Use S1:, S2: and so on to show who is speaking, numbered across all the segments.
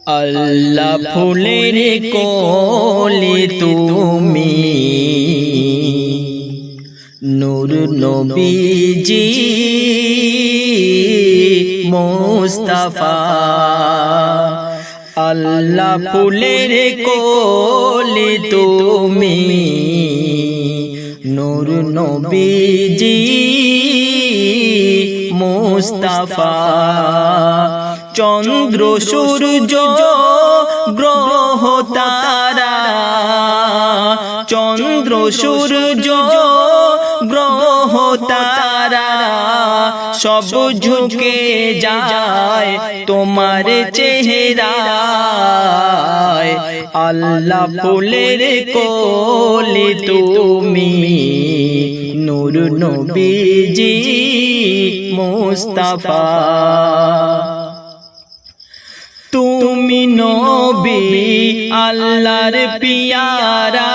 S1: আল্লাহ ফুলের কোলে তুমি নূর নবীজি মুস্তাফা। আল্লাহ ফুলের কোলে তুমি নূর নবীজি মুস্তাফা। চন্দ্র সূর্য গ্রহ তারা, চন্দ্র সূর্য গ্রহ তারা সব ঝুঁকে যায় তোমার চেহারায়। আল্লাহ ফুলের কোলে তুমি নূর নবীজি মুস্তাফা। তুমি নবী আল্লাহর পিয়ারা,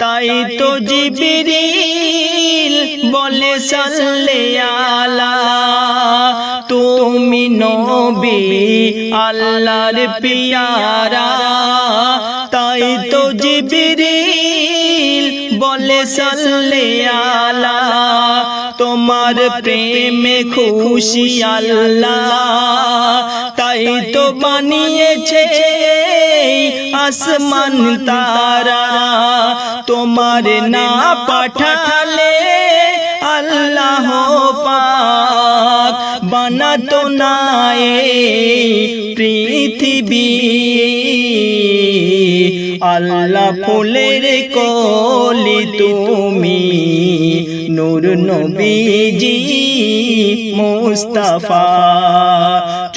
S1: তাই তো জিবরিল বলে সাল্লে আলা। তুমি নবী আল্লাহর পিয়ারা, তাই তো জিবরিল বলে সাল্লে আলা। তোমার প্রেমে খুশি আল্লাহ, তাই তো বানিয়েছে আসমান তারা। তোমার না পাঠালে আল্লাহ পাক বানাতো না এই পৃথিবী। আল্লাহ ফুলের কোলে তুমি নূর নবীজি মুস্তাফা।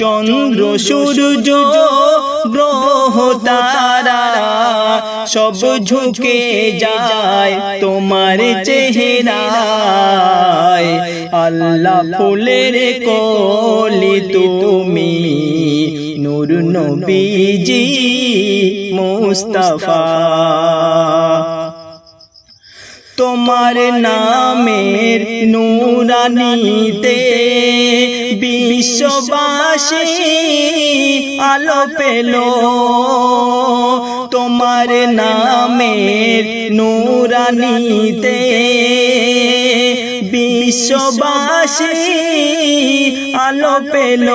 S1: চন্দ্র সূর্য গ্রহ তারা সব ঝুঁকে যায় তোমার চেহারায়। আল্লাহ ফুলের কোলে তুমি নূর নবীজি মুস্তাফা। তোমার নামের নূরানীতে বিশ্ববাসী আলো পেল। তোমার নামের নূরানীতে বিশ্ববাসী আলো পেল।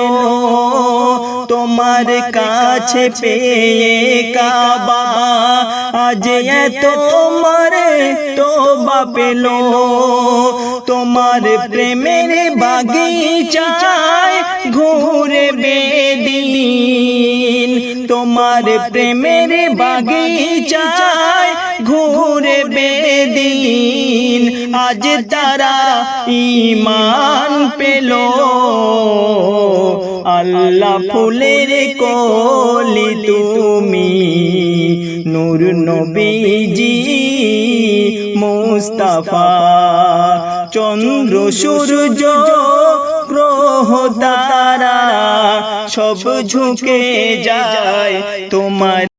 S1: তোমার কাছে পেয়ে কাবা আজ তোমার তোবা পেল। তোমার প্রেমের বাগিচায় ঘুরে বেদিন, তোমার প্রেমের বাগিচায় ঘুরে বেদিন। আজ তারা ঈমান পেল। আল্লাহ ফুলের কোলে তুমি নূর নবীজি মুস্তাফা। চন্দ্র সূর্য গ্রহ তারা সব ঝুঁকে যায় তোমার